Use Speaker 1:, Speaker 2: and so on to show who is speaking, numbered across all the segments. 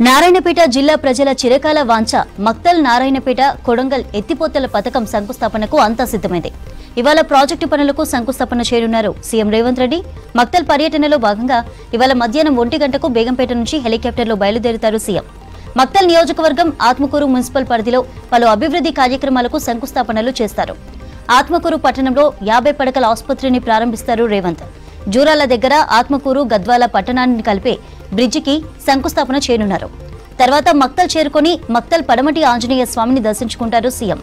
Speaker 1: నారాయణపేట జిల్లా ప్రజల చిరకాల వాంఛ మక్తల్ నారాయణపేట కొడంగల్ ఎత్తిపోతల పథకం శంకుస్థాపనకు అంతా సిద్ధమైంది. ఇవాళ ప్రాజెక్టు పనులకు శంకుస్థాపన చేయనున్నారు సీఎం రేవంత్ రెడ్డి. మక్తల్ పర్యటనలో భాగంగా ఇవాళ మధ్యాహ్నం 1 గంటకు బేగంపేట నుంచి హెలికాప్టర్లో బయలుదేరుతారు సీఎం. మక్తల్ నియోజకవర్గం ఆత్మకూరు మున్సిపల్ పరిధిలో పలు అభివృద్ధి కార్యక్రమాలకు శంకుస్థాపనలు చేస్తారు. ఆత్మకూరు పట్టణంలో 50 పడకల ఆసుపత్రిని ప్రారంభిస్తారు రేవంత్. జూరాల దగ్గర ఆత్మకూరు గద్వాల పట్టణాన్ని కలిపే బ్రిడ్జికి శంకుస్థాపన చేయనున్నారు. తర్వాత మక్తల్ చేరుకుని మక్తల్ పడమటి ఆంజనేయ స్వామిని దర్శించుకుంటారు సీఎం.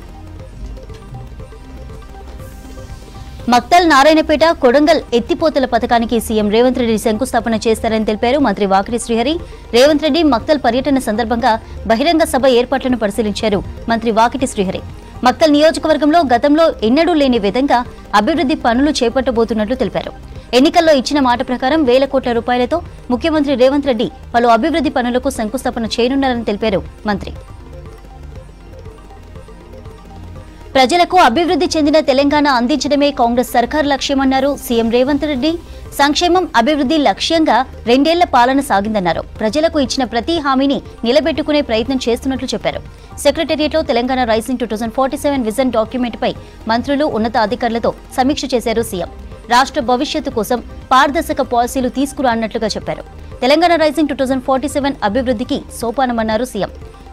Speaker 1: మక్తల్ నారాయణపేట కొడంగల్ ఎత్తిపోతల పథకానికి సీఎం రేవంత్ రెడ్డి శంకుస్థాపన చేస్తారని తెలిపారు మంత్రి వాకిటి శ్రీహరి. రేవంత్ రెడ్డి మక్తల్ పర్యటన సందర్భంగా బహిరంగ సభ ఏర్పాట్లను పరిశీలించారు మంత్రి వాకిటి శ్రీహరి. మక్తల్ నియోజకవర్గంలో గతంలో ఎన్నడూ లేని విధంగా అభివృద్ధి పనులు చేపట్టబోతున్నట్లు తెలిపారు. ఎన్నికల్లో ఇచ్చిన మాట ప్రకారం 1000 కోట్ల రూపాయలతో ముఖ్యమంత్రి రేవంత్ రెడ్డి పలు అభివృద్ధి పనులకు శంకుస్థాపన చేయనున్నారని తెలిపారు మంత్రి. ప్రజలకు అభివృద్ధి చెందిన తెలంగాణ అందించడమే కాంగ్రెస్ సర్కారు లక్ష్యమన్నారు సీఎం రేవంత్ రెడ్డి. సంక్షేమం అభివృద్ధి లక్ష్యంగా 2 ఏళ్ల పాలన సాగిందన్నారు. ప్రజలకు ఇచ్చిన ప్రతి హామీని నిలబెట్టుకునే ప్రయత్నం చేస్తున్నట్లు చెప్పారు. సెక్రటేరియట్లో తెలంగాణ రైజింగ్ 2047 విజన్ డాక్యుమెంట్ పై మంత్రులు ఉన్నత అధికారులతో సమీక్ష చేశారు సీఎం. రాష్ట్ర భవిష్యత్తు కోసం పారదర్శక పాలసీలు తీసుకురానున్నట్లుగా చెప్పారు. తెలంగాణ రైజింగ్ 2047 అభివృద్ధికి సోపానమన్నారు సీఎం.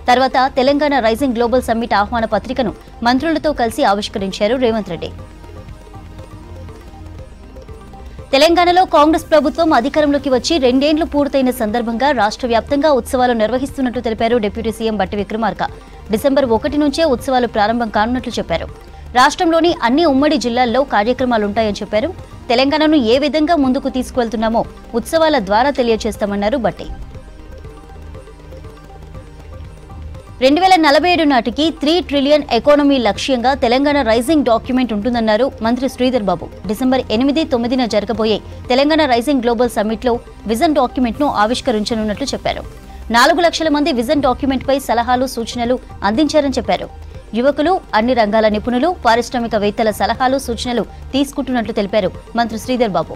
Speaker 1: తర్వాత తెలంగాణ రైజింగ్ గ్లోబల్ సమ్మిట్ ఆహ్వాన పత్రికను మంత్రులతో కలిసి ఆవిష్కరించారు రేవంత్ రెడ్డి. తెలంగాణలో కాంగ్రెస్ ప్రభుత్వం అధికారంలోకి వచ్చి 2 ఏళ్లు పూర్తయిన సందర్భంగా రాష్ట్ర వ్యాప్తంగా ఉత్సవాలు నిర్వహిస్తున్నట్టు తెలిపారు డిప్యూటీ సీఎం బట్టి విక్రమార్క. డిసెంబర్ 1 నుంచే ఉత్సవాలు ప్రారంభం కానున్నట్లు చెప్పారు. రాష్ట్రంలోని అన్ని ఉమ్మడి జిల్లాల్లో కార్యక్రమాలుంటాయని చెప్పారు. తెలంగాణను ఏ విధంగా ముందుకు తీసుకువెళ్తున్నామో ఉత్సవాల ద్వారా తెలియజేస్తామన్నారు బట్టి. 2047 నాటికి 3 ట్రిలియన్ ఎకానమీ లక్ష్యంగా తెలంగాణ రైజింగ్ డాక్యుమెంట్ ఉంటుందన్నారు మంత్రి శ్రీధర్ బాబు. డిసెంబర్ 8, 9న జరగబోయే తెలంగాణ రైజింగ్ గ్లోబల్ సమ్మిట్ లో విజన్ డాక్యుమెంట్ ను ఆవిష్కరించనున్నట్లు చెప్పారు. 4 లక్షల మంది విజన్ డాక్యుమెంట్ పై సలహాలు సూచనలు అందించారని చెప్పారు. యువకులు, అన్ని రంగాల నిపుణులు, పారిశ్రామికవేత్తల సలహాలు సూచనలు తీసుకుంటున్నట్లు తెలిపారు మంత్రి శ్రీధర్ బాబు.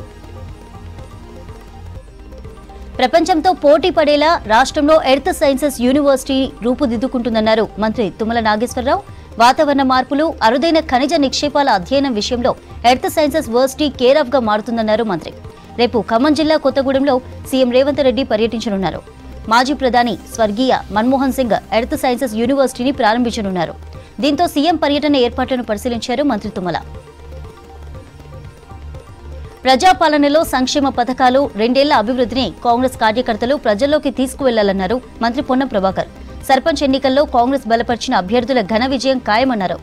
Speaker 1: ప్రపంచంతో పోటీ పడేలా రాష్ట్రంలో ఎర్త్ సైన్సెస్ యూనివర్సిటీ రూపుదిద్దుకుంటుందన్నారు మంత్రి తుమ్మల నాగేశ్వరరావు. వాతావరణ మార్పులు, అరుదైన ఖనిజ నిక్షేపాల అధ్యయనం విషయంలో earth sciences varsity care of గా మారుతుందన్నారు మంత్రి. రేపు ఖమ్మం జిల్లా కొత్తగూడెంలో సీఎం రేవంత్ రెడ్డి పర్యటించనున్నారు. మాజీ ప్రధాని స్వర్గీయ మన్మోహన్ సింగ్ ఎర్త్ సైన్సెస్ యూనివర్సిటీని ప్రారంభించనున్నారు. దీంతో సీఎం పర్యటన ఏర్పాట్లను పరిశీలించారు మంత్రి తుమ్మల. ప్రజాపాలనలో సంక్షేమ పథకాలు, 2 ఏళ్ల అభివృద్ధిని కాంగ్రెస్ కార్యకర్తలు ప్రజల్లోకి తీసుకువెళ్లాలన్నారు మంత్రి పొన్నం ప్రభాకర్. సర్పంచ్ ఎన్నికల్లో కాంగ్రెస్ బలపరిచిన అభ్యర్థుల ఘన విజయం ఖాయమన్నారు.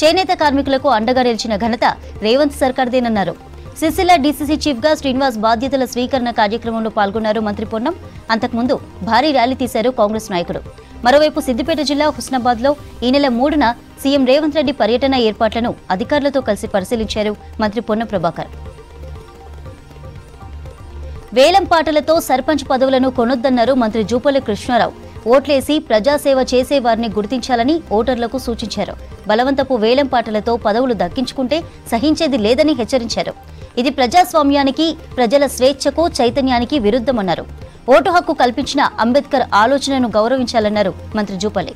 Speaker 1: చేనేత కార్మికులకు అండగా నిలిచిన ఘనత రేవంత్ సర్కార్దేనన్నారు. సిరిసిల్ల డీసీసీ చీఫ్ గా శ్రీనివాస్ బాధ్యతల స్వీకరణ కార్యక్రమంలో పాల్గొన్నారు మంత్రి పొన్నం. అంతకుముందు భారీ ర్యాలీ తీశారు కాంగ్రెస్ నాయకుడు. మరోవైపు సిద్దిపేట జిల్లా హుస్నాబాద్ లో ఈ నెల 3న సీఎం రేవంత్ రెడ్డి పర్యటన ఏర్పాట్లను అధికారులతో కలిసి పరిశీలించారు మంత్రి పొన్నం ప్రభాకర్. వేలం పాటలతో సర్పంచ్ పదవులను కొనొద్దన్నారు మంత్రి జూపల్లి కృష్ణారావు. ఓట్లేసి ప్రజాసేవ చేసేవారిని గుర్తించాలని ఓటర్లకు సూచించారు. బలవంతపు వేలం పాటలతో పదవులు దక్కించుకుంటే సహించేది లేదని హెచ్చరించారు. ఇది ప్రజాస్వామ్యానికి, ప్రజల స్వేచ్ఛకు, చైతన్యానికి విరుద్ధమన్నారు. ఓటు హక్కు కల్పించిన అంబేద్కర్ ఆలోచనను గౌరవించాలన్నారు మంత్రి జూపల్లి.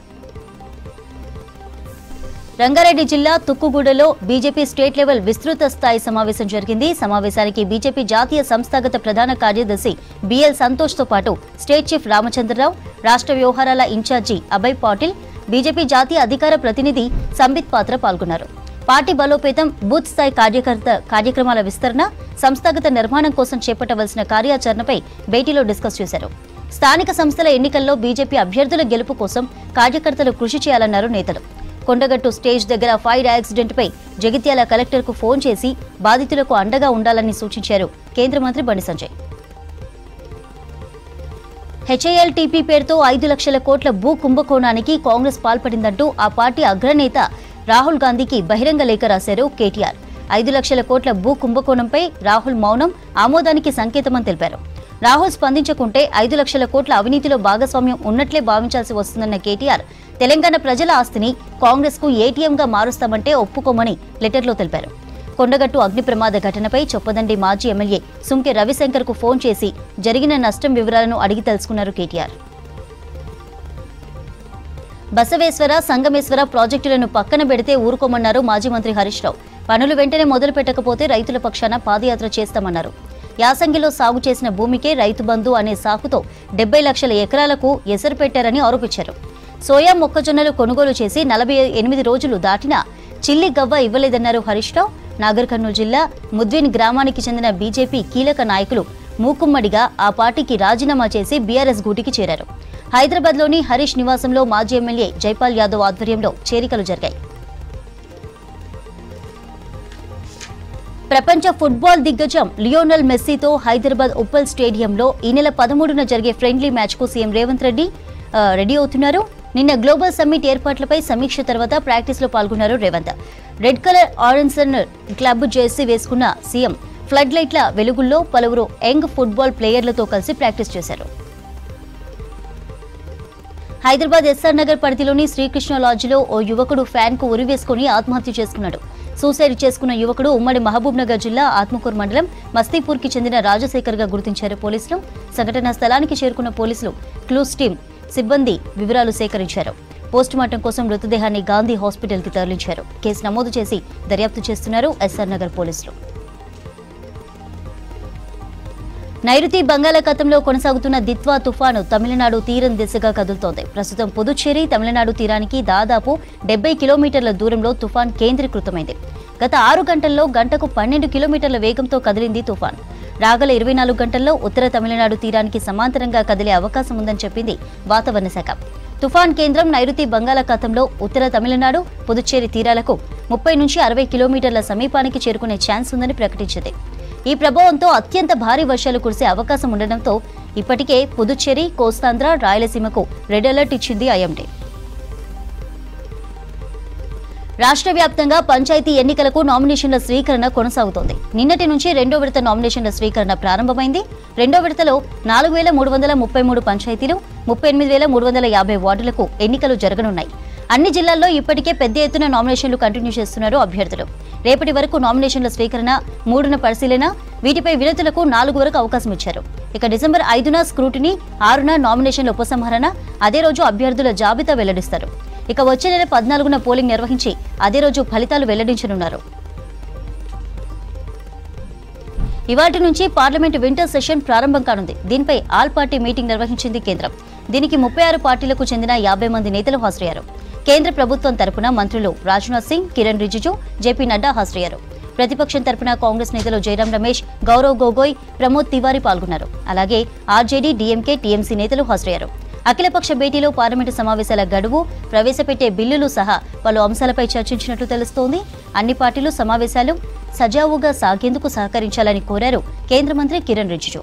Speaker 1: రంగారెడ్డి జిల్లా తుక్కుగూడలో బీజేపీ స్టేట్ లెవెల్ విస్తృత స్థాయి సమావేశం జరిగింది. సమావేశానికి బీజేపీ జాతీయ సంస్థాగత ప్రధాన కార్యదర్శి బిఎల్ సంతోష్ తో పాటు స్టేట్ చీఫ్ రామచంద్రరావు, రాష్ట్ర వ్యవహారాల ఇన్ఛార్జి అభయ్ పాటిల్, బీజేపీ జాతీయ అధికార ప్రతినిధి సంబిత్ పాత్ర పాల్గొన్నారు. పార్టీ బలోపేతం, బూత్ స్థాయి కార్యక్రమాల విస్తరణ, సంస్థాగత నిర్మాణం కోసం చేపట్టవలసిన కార్యాచరణపై భేటీలో డిస్కస్ చేశారు. స్థానిక సంస్థల ఎన్నికల్లో బీజేపీ అభ్యర్థుల గెలుపు కోసం కార్యకర్తలు కృషి చేయాలన్నారు నేతలు. కొండగట్టు స్టేజ్ దగ్గర ఫైర్ యాక్సిడెంట్ పై జగిత్యాల కలెక్టర్ కు ఫోన్ చేసి బాధితులకు అండగా ఉండాలని సూచించారు కేంద్ర మంత్రి బండి సంజయ్. హెచ్ఐఎల్టీపీ పేరుతో 5 లక్షల కోట్ల భూ కుంభకోణానికి కాంగ్రెస్ పాల్పడిందంటూ ఆ పార్టీ అగ్రనేత రాహుల్ గాంధీకి బహిరంగ లేఖ రాశారు కేటీఆర్. 5 లక్షల కోట్ల భూ కుంభకోణంపై రాహుల్ మౌనం ఆమోదానికి సంకేతమని తెలిపారు. రాహుల్ స్పందించకుంటే 5 లక్షల కోట్ల అవినీతిలో భాగస్వామ్యం ఉన్నట్లే భావించాల్సి వస్తుందన్న కేటీఆర్, తెలంగాణ ప్రజల ఆస్తిని కాంగ్రెస్ కు ఏటీఎంగా మారుస్తామంటే ఒప్పుకోమని లెటర్లో తెలిపారు. కొండగట్టు అగ్ని ప్రమాద ఘటనపై చొప్పదండి మాజీ ఎమ్మెల్యే సుంకె రవిశంకర్ కు ఫోన్ చేసి జరిగిన నష్టం వివరాలను అడిగి తెలుసుకున్నారు కేటీఆర్. బసవేశ్వర, సంగమేశ్వర ప్రాజెక్టులను పక్కన పెడితే ఊరుకోమన్నారు మాజీ మంత్రి హరీష్ రావు. పనులు వెంటనే మొదలు పెట్టకపోతే రైతుల పక్షాన పాదయాత్ర చేస్తామన్నారు. యాసంగిలో సాగు చేసిన భూమికే రైతు బంధు అనే సాకుతో 70 లక్షల ఎకరాలకు ఎసరు పెట్టారని ఆరోపించారు. సోయా, మొక్కజొన్నలు కొనుగోలు చేసి 48 రోజులు దాటినా చిల్లి గవ్వ ఇవ్వలేదన్నారు హరీష్ రావు. నాగర్ కర్నూలు జిల్లా ముద్విన్ గ్రామానికి చెందిన బీజేపీ కీలక నాయకులు మూకుమ్మడిగా ఆ పార్టీకి రాజీనామా చేసి బీఆర్ఎస్ గూటికి చేరారు. హైదరాబాద్లోని హరీష్ నివాసంలో మాజీ ఎమ్మెల్యే జైపాల్ యాదవ్ ఆధ్వర్యంలో చేరికలు జరిగాయి. ప్రపంచ ఫుట్బాల్ దిగ్గజం లియోనెల్ మెస్సీతో హైదరాబాద్ ఉప్పల్ స్టేడియంలో ఈ నెల 13న జరిగే ఫ్రెండ్లీ మ్యాచ్కు సీఎం రేవంత్ రెడ్డి అవుతున్నారు. నిన్న గ్లోబల్ సమ్మిట్ ఏర్పాట్లపై సమీక్ష తర్వాత ప్రాక్టీస్లో పాల్గొన్నారు Revanth. Red colour orange club Jersey వేసుకున్న సీఎం ఫ్లడ్ లైట్ల వెలుగుల్లో పలువురు యంగ్ ఫుట్బాల్ ప్లేయర్లతో కలిసి ప్రాక్టీస్ చేశారు. హైదరాబాద్ ఎస్ఆర్ నగర్ పరిధిలోని శ్రీకృష్ణ లాడ్జిలో ఓ యువకుడు ఫ్యాన్ కు ఉరివేసుకుని ఆత్మహత్య చేసుకున్నాడు. సూసైడ్ చేసుకున్న యువకుడు ఉమ్మడి మహబూబ్ నగర్ జిల్లా ఆత్మకూరు మండలం మస్తీపూర్ కి చెందిన రాజశేఖర్ గా గుర్తించారు పోలీసులు. సంఘటనా స్థలానికి చేరుకున్న పోలీసులు క్లూస్ టీమ్ సిబ్బంది వివరాలు సేకరించారు. పోస్టుమార్టం కోసం మృతదేహాన్ని గాంధీ హాస్పిటల్ కి తరలించారు. కేసు నమోదు చేసి దర్యాప్తు చేస్తున్నారు ఎస్ఆర్ నగర్ పోలీసులు. నైరుతి బంగాళాఖాతంలో కొనసాగుతున్న దిత్వా తుఫాను తమిళనాడు తీరం దిశగా కదులుతోంది. ప్రస్తుతం పుదుచ్చేరి, తమిళనాడు తీరానికి దాదాపు 70 కిలోమీటర్ల దూరంలో తుఫాన్ కేంద్రీకృతమైంది. గత 6 గంటల్లో గంటకు 12 కిలోమీటర్ల వేగంతో కదిలింది తుఫాన్. రాగల 24 గంటల్లో ఉత్తర తమిళనాడు తీరానికి సమాంతరంగా కదిలే అవకాశం ఉందని చెప్పింది వాతావరణ శాఖ. తుఫాన్ కేంద్రం నైరుతి బంగాళాఖాతంలో ఉత్తర తమిళనాడు, పుదుచ్చేరి తీరాలకు 30 నుంచి 60 కిలోమీటర్ల సమీపానికి చేరుకునే ఛాన్స్ ఉందని ప్రకటించింది. ఈ ప్రభావంతో అత్యంత భారీ వర్షాలు కురిసే అవకాశం ఉండడంతో ఇప్పటికే పుదుచ్చేరి, కోస్తాంధ్ర, రాయలసీమకు రెడ్ అలర్ట్ ఇచ్చింది ఐఎండీ. రాష్ట్ర వ్యాప్తంగా పంచాయతీ ఎన్నికలకు నామినేషన్ల స్వీకరణ కొనసాగుతోంది. నిన్నటి నుంచి 2వ విడత నామినేషన్ల స్వీకరణ ప్రారంభమైంది. 2వ విడతలో 4,333 పంచాయతీలు, 38,350 వార్డులకు ఎన్నికలు జరగనున్నాయి. అన్ని జిల్లాల్లో ఇప్పటికే పెద్ద ఎత్తున నామినేషన్లు కంటిన్యూ చేస్తున్నారు అభ్యర్థులు. రేపటి వరకు నామినేషన్ల స్వీకరణ, 3న పరిశీలన, వీటిపై వినతులకు 4 వరకు అవకాశం ఇచ్చారు. ఇక డిసెంబర్ 5న స్క్రూటినీ, 6న నామినేషన్ల ఉపసంహరణ, అదే రోజు అభ్యర్థుల జాబితా వెల్లడిస్తారు. ఇక వచ్చే నెల 14న పోలింగ్ నిర్వహించి అదే రోజు ఫలితాలు వెల్లడించనున్నారు. ఇవాటి నుంచి పార్లమెంటు వింటర్ సెషన్ ప్రారంభం కానుంది. దీనిపై ఆల్ పార్టీ మీటింగ్ నిర్వహించింది కేంద్రం. దీనికి 36 పార్టీలకు చెందిన 50 మంది నేతలు హాజరయ్యారు. కేంద్ర ప్రభుత్వం తరపున మంత్రులు రాజ్నాథ్ సింగ్, కిరణ్ రిజిజు, జేపీ నడ్డా హాజరయ్యారు. ప్రతిపక్షం తరపున కాంగ్రెస్ నేతలు జయరాం రమేష్, గౌరవ్ గొగోయ్, ప్రమోద్ తివారీ పాల్గొన్నారు. అలాగే ఆర్జేడీ, డీఎంకే, టీఎంసీ నేతలు హాజరయ్యారు. అఖిలపక్ష భేటీలో పార్లమెంటు సమావేశాల గడువు, ప్రవేశపెట్టే బిల్లులు సహా పలు అంశాలపై చర్చించినట్లు తెలుస్తోంది. అన్ని పార్టీలు సమావేశాలు సజావుగా సాగేందుకు సహకరించాలని కోరారు కేంద్ర మంత్రి కిరణ్ రిజిజు.